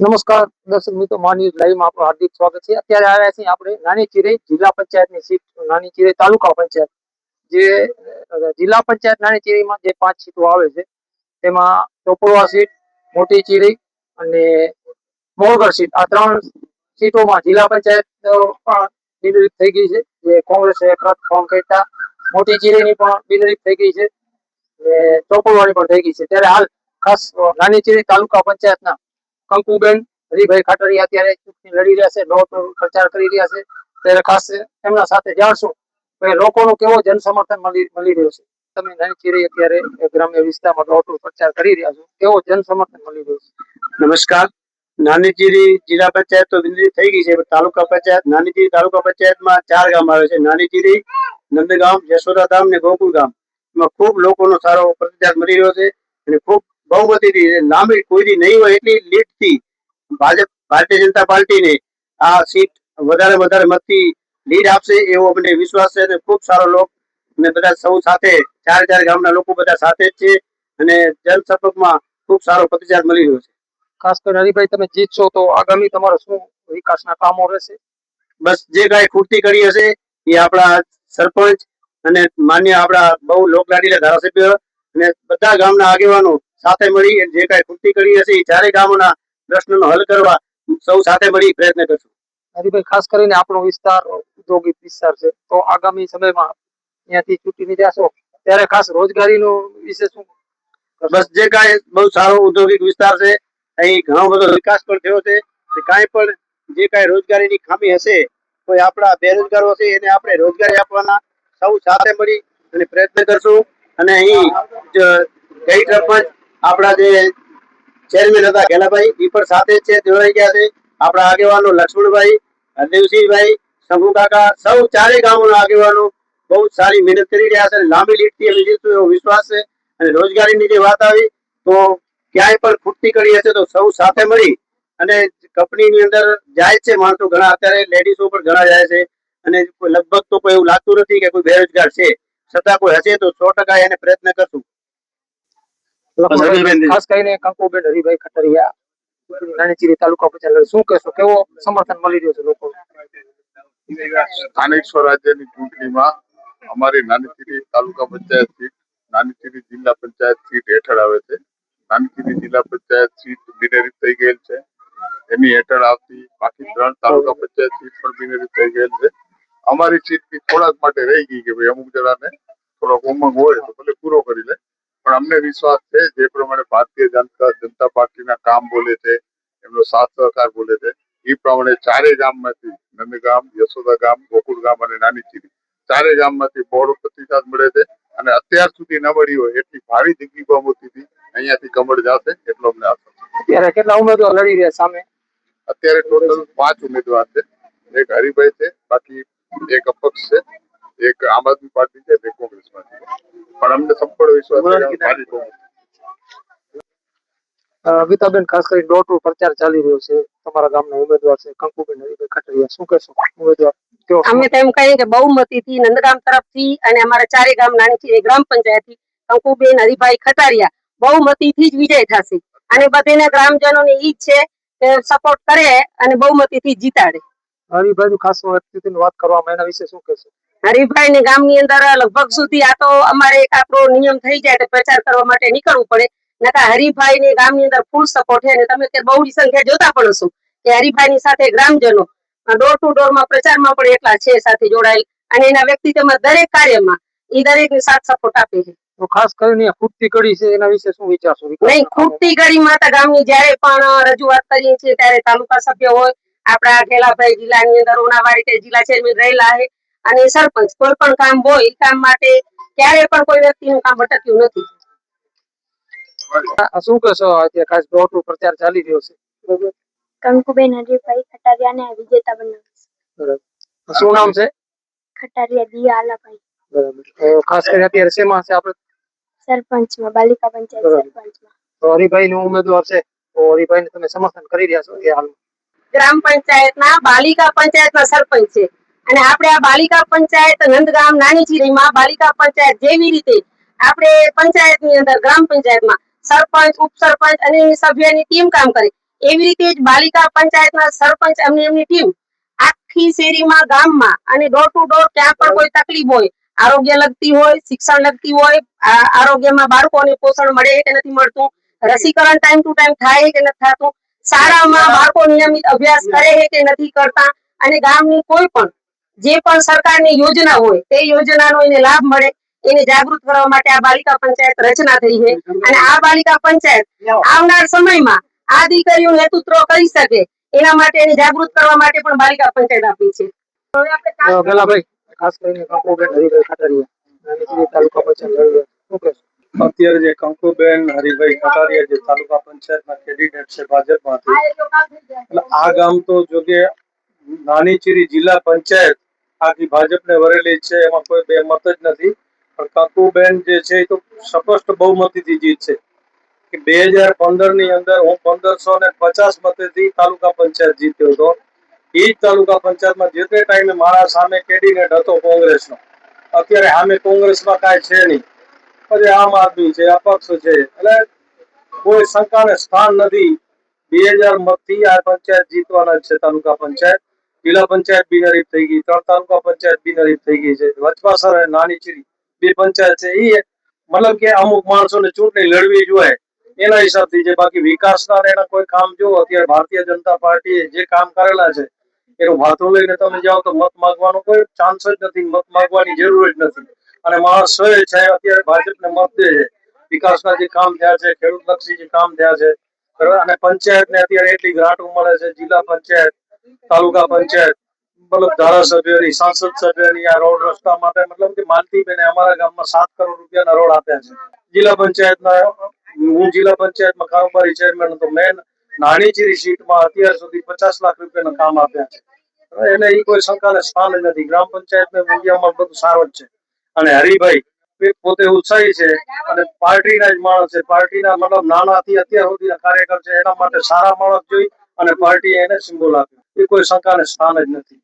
નમસ્કાર દર્શક મિત્રો, મા ન્યૂઝ લાઈવમાં આપનું હાર્દિક સ્વાગત છે. અત્યારે આવ્યા છીએ આપણે નાની ચિરઈ જિલ્લા પંચાયતની સીટ, નાની ચિરઈ તાલુકા પંચાયત. જે જિલ્લા પંચાયત નાની ચિરઈમાં જે 5 સીટો આવે છે તેમાં ચોપડવા સીટ, મોટી ચિરઈ અને મોરગઢ સીટ, આ 3 સીટોમાં જિલ્લા પંચાયત બિનહરીફ થઈ ગઈ છે. જે કોંગ્રેસે એક રથ ફોર્મ કર્યા. મોટી ચિરઈની પણ બિનહરીફ થઈ ગઈ છે અને ચોપડવાની પણ થઈ ગઈ છે. ત્યારે હાલ ખાસ નાની ચિરઈ તાલુકા પંચાયતના કંકુબેન હરિભાઈ ખાટરિયા અત્યારે ચૂંટણી લડી રહ્યા છે, ડોર ટુ ડોર પ્રચાર કરી રહ્યા છે. ત્યારે ખાસ એમના સાથે જાણશું કે લોકોનો કેવો જનસમર્થન મળી રહ્યો છે. તમે નાની ચિરઈ અત્યારે ગ્રામ્ય વિસ્તારમાં ડોર ટુ ડોર પ્રચાર કરી રહ્યા છો, કેવો જનસમર્થન મળી રહ્યો છે? નમસ્કાર. નાની ચિરઈ જિલ્લા પંચાયત તો બિનહરીફ થઈ ગઈ છે. તાલુકા પંચાયત નાની ચિરઈ તાલુકા પંચાયતમાં 4 ગામ આવે છે: નાની ચિરઈ, નંદગામ, યશોદાધામ ને ગોકુળ ગામ. એમાં ખૂબ લોકોનો સારો પ્રતિસાદ મળી રહ્યો છે અને ખૂબ બહુમતીથી લાંબી કોઈની નહીં હોય એટલી લીડથી ભારતીય જનતા પાર્ટીને આ સીટ વધારે મતથી લીડ આપશે એવો અમને વિશ્વાસ છે અને ખૂબ સારો લોક અને બધા સૌ સાથે 4 ગામના લોકો બધા સાથે જ છે અને જનસંપર્કમાં ખૂબ સારો પ્રતિસાદ મળી રહ્યો છે. ખાસ કરીને હરિભાઈ, તમે જીતશો તો આગામી તમારા શું વિકાસના કામો રહેશે? બસ જે કાંઈ ખૂટતી કરી હશે એ આપણા સરપંચ અને માન્ય આપણા બહુ લોકલાડીલા ધારાસભ્ય અને બધા ગામના આગેવાનો સાથે મળી જે કાંઈ ખૂટતી કરી હશે એ 4 ગામોના પ્રશ્નનો હલ કરવા સૌ સાથે મળી પ્રયત્ન કરશું. હરિભાઈ, ખાસ કરીને આપણો વિસ્તાર ઔદ્યોગિક વિસ્તાર છે, તો આગામી સમયમાં ત્યાંથી ચૂંટીને જશો ત્યારે ખાસ રોજગારીનો વિશે શું? બસ જે કાંઈ બહુ સારો ઔદ્યોગિક વિસ્તાર છે, અહીં ઘણો બધો વિકાસ પણ થયો છે. કાંઈ પણ જે કાંઈ રોજગારીની ખામી હશે, કોઈ આપણા બેરોજગારો છે એને આપણે રોજગારી આપવાના સૌ સાથે મળી અને પ્રયત્ન કરશું. અને અહીં ગઈ સરપંચ આપણા જે ચેરમેન હતા ગેલાભાઈ, એ પણ સાથે જ છે, જોડાઈ ગયા છે. આપણા આગેવાનો લક્ષ્મણભાઈ, દેવસિંહભાઈ, શંભુ કાકા, સૌ 4 ગામોના આગેવાનો બહુ સારી મહેનત કરી રહ્યા છે. લાંબી લીડથી અમે જીતશું એવો વિશ્વાસ છે. અને રોજગારીની જે વાત આવી તો ક્યાંય પણ ખૂટતી કરી હશે તો સૌ સાથે મળી અને કંપનીની અંદર જાય છે માણસો ઘણા, અત્યારે લેડીઝો પણ ઘણા જાય છે અને લગભગ તો કોઈ એવું લાગતું નથી કે કોઈ બેરોજગાર છે. છતાં કોઈ હશે તો 100% એને પ્રયત્ન કરશું. ખાસ કરીને કંકુબેન હરિભાઈ ખટરિયા નાની ચિરઈ તાલુકા પંચાયત શું કહેશો, કેવો સમર્થન મળી રહ્યો છે લોકો? સ્થાનિક સ્વરાજ્યની ચૂંટણીમાં અમારી નાની ચિરઈ તાલુકા પંચાયત સીટ નાની ચિરઈ જિલ્લા પંચાયત સીટ હેઠળ આવે છે. નાની ચિરઈ જિલ્લા પંચાયત સીટ બિનહરીફ થઈ ગયેલ છે. એની હેઠળ આવતી બાકી 3 તાલુકા પંચાયત સીટ પણ બિનહરીફ થઈ ગયેલ છે. અમારી સીટ થોડાક માટે રહી ગઈ કે ભાઈ અમુક જણાને થોડોક ઉમંગ હોય તો ભલે પૂરો કરી લે, પણ અમને વિશ્વાસ છે જે પ્રમાણે ભારતીય જનતા પાર્ટીના કામ બોલે છે, એમનો સાથ સહકાર બોલે છે, એ પ્રમાણે 4 ગામમાંથી નંદગામ, યશોદા ગામ, ગોકુળ ગામ અને નાની ચિરઈ 4 ગામમાંથી બહોળો પ્રતિસાદ મળે છે અને અત્યાર સુધી ન મળી હોય એટલી ભારી જંગી બહુમતીથી અહીંયાથી કમળ જશે એટલો અમને આશા છે. અત્યારે કેટલા ઉમેદવાર લડી રહ્યા સામે? અત્યારે ટોટલ 5 ઉમેદવાર છે. એક હરિભાઈ છે, બાકી એક અપક્ષ છે, એક આમ આદમી પાર્ટી છે, એક કોંગ્રેસ પાર્ટી છે. પણ અમને સંપૂર્ણ વિશ્વાસ છે ભારી બહુમતી. ગીતાબેન, ખાસ કરીને ડોર ટુ પ્રચાર ચાલી રહ્યો છે, તમારા ગામના ઉમેદવાર છે કંકુબેન હરિભાઈ ખટરિયા, શું કહેશો? ઉમેદવાર અમે તો એમ કહીએ કે બહુમતીથી નંદગામ તરફથી અને અમારા 4 ગામ નાની ચિરઈ ગ્રામ પંચાયતથી કંકુબેન હરિભાઈ ખટારિયા બહુમતીથી જ વિજય થશે અને બધાના ગ્રામજનોની ઈચ્છ છે કે સપોર્ટ કરે અને બહુમતીથી જીતાડે. હરિભાઈનું ખાસ વ્યક્તિત્વની વાત કરવામાં, એના વિશે શું કહેશો? હરિભાઈ ગામની અંદર લગભગ સુધી આ તો અમારે એક આપણો નિયમ થઈ જાય તો પ્રચાર કરવા માટે નીકળવું પડે. નકા હરિભાઈ ને ગામની અંદર ફૂલ સપોર્ટ છે અને તમે બહુની સંખ્યા જોતા પણ હશો કે હરિભાઈની સાથે ગ્રામજનો ડોર ટુ ડોર માં પ્રચારમાં પણ એટલા છે સાથે જોડાયેલ અને એના વ્યક્તિત્વમાં દરેક કાર્યમાં એ દરેકને સાથ સપોર્ટ આપે છે. તો ખાસ કરીને ખૂટતી કડી છે એના વિશે શું વિચારશો? નહીં, ખૂટતી કડી માતા ગામની જયારે પણ રજૂઆત કરીએ છીએ ત્યારે તાલુકા સભ્ય હોય, આપણા ઘેલાભાઈ જિલ્લાની અંદર ઉનાવાડી જિલ્લા ચેરમેન રહેલા છે અને સરપંચ કોઈ પણ કામ હોય એ કામ માટે ક્યારે પણ કોઈ વ્યક્તિનું કામ ભટક્યું નથી. શું કહેશો? અત્યારે ખાસ ડોર ટુ પ્રચાર ચાલી રહ્યો છે, કંકુબેન હરિભાઈ ખટારિયાને વિજેતા બનાવીશ. બરાબર. શું નામ છે? ખટારિયા દિયા આલાભાઈ. બરાબર. ખાસ કરીને અત્યારે શેમાં છે આપણે? સરપંચમાં, બાલિકા પંચાયત સરપંચમાં. તો હરિભાઈ નું ઉમેદવાર છે, તો હરિભાઈને તમે સમર્થન કરી રહ્યા છો એ હાલ? ગ્રામ પંચાયતના બાલિકા પંચાયતના સરપંચ છે અને આપણે આ બાલિકા પંચાયત નંદગામ નાની ચિરઈમાં બાલિકા પંચાયત જેવી રીતે આપણે પંચાયતની અંદર ગ્રામ પંચાયતમાં સરપંચ, ઉપસરપંચ અને સભ્યની ટીમ કામ કરે એવી રીતે જ બાલિકા પંચાયતના સરપંચ અને એમની ટીમ આખી શેરીમાં ગામમાં અને ડોર ટુ ડોર ક્યાં પણ કોઈ તકલીફ હોય, આરોગ્ય લગતી હોય, શિક્ષણ લગતી હોય, આરોગ્યમાં બાળકોને પોષણ મળે કે નથી મળતું, રસીકરણ ટાઈમ ટુ ટાઈમ થાય કે નથી થતું, શાળામાં બાળકો નિયમિત અભ્યાસ કરે છે કે નથી કરતા, અને ગામની કોઈ પણ જે પણ સરકારની યોજના હોય તે યોજનાનો એને લાભ મળે એને જાગૃત કરવા માટે આ બાલિકા પંચાયત રચના થઈ છે. અને આ બાલિકા પંચાયત આવનાર સમયમાં આ દીકરીઓ નેતૃત્વ કરી શકે એના માટે એને જાગૃત કરવા માટે પણ બાલિકા પંચાયત આપી છે. હવે આપણે ગલાભાઈ ખાસ કરીને કંકુબેન હરિભાઈ ખાટરિયા નાની ચીરી તાલુકા પંચાયત શું કહેશો? અત્યારે જે કંકુબેન હરિભાઈ કટારિયા જે તાલુકા પંચાયતના કેન્ડિડેટ છે ભાજપમાંથી, એટલે આ ગામ તો જોકે નાની ચીરી જિલ્લા પંચાયત આખી ભાજપને વરેલી છે, એમાં કોઈ બે મત જ નથી. પણ કંકુબેન જે છે એ તો સ્પષ્ટ બહુમતીથી જીતશે કે 2015 ની અંદર હું 1550 મતેથી તાલુકા પંચાયત જીત્યો હતો. એ જ તાલુકા પંચાયતમાં જે તે ટાઈમે મારા સામે કેન્ડિડેટ હતો કોંગ્રેસનો. અત્યારે સામે કોંગ્રેસમાં કાંઈ છે નહીં, પછી આમ આદમી છે, અપક્ષ છે, એટલે કોઈ શંકાને સ્થાન નથી. 2000 મતથી આ પંચાયત જીતવાના છે. તાલુકા પંચાયત, જિલ્લા પંચાયત બિનહરીફ થઈ ગઈ, 3 તાલુકા પંચાયત બિનહરીફ થઈ ગઈ છે. વચવાસર અને નાની ચીરી બે પંચાયત છે. એ મતલબ કે અમુક માણસોને ચૂંટણી લડવી જોઈએ એના હિસાબથી છે. બાકી વિકાસના એના કોઈ કામ જો અત્યારે ભારતીય જનતા પાર્ટીએ જે કામ કરેલા છે એનું માથું લઈને તમે જાઓ તો મત માંગવાનો કોઈ ચાન્સ જ નથી, મત માંગવાની જરૂર જ નથી. અને માણસ છે અત્યારે ભાજપને મત દે છે. વિકાસના જે કામ થયા છે, ખેડૂતલક્ષી જે કામ થયા છે, અને પંચાયતને અત્યારે એટલી ગ્રાન્ટો મળે છે, જિલ્લા પંચાયત, તાલુકા પંચાયત, મતલબ ધારાસભ્યની, સાંસદ સભ્યની આ રોડ રસ્તા માટે મતલબ કે માલતીબેને અમારા ગામમાં 7 કરોડ રૂપિયાના રોડ આપ્યા છે. જિલ્લા પંચાયતના હું જિલ્લા પંચાયતમાં કારોબારી ચેરમેન હતો. મેં નાની ચીરી સીટમાં અત્યાર સુધી 50 લાખ રૂપિયાના કામ આપ્યા છે. એટલે એ કોઈ શંકાને સ્થાન જ નથી. ગ્રામ પંચાયતને મૂલ્યમાં બધું સારું જ છે. અને હરિભાઈ પોતે ઉત્સાહી છે અને પાર્ટીના જ માણસ છે. પાર્ટીના મતલબ નાનાથી અત્યાર સુધીના કાર્યકર છે. એના માટે સારા માણસ જોઈ અને પાર્ટીએ એને સિમ્બોલ આપ્યો. એ કોઈ શંકાને સ્થાન જ નથી.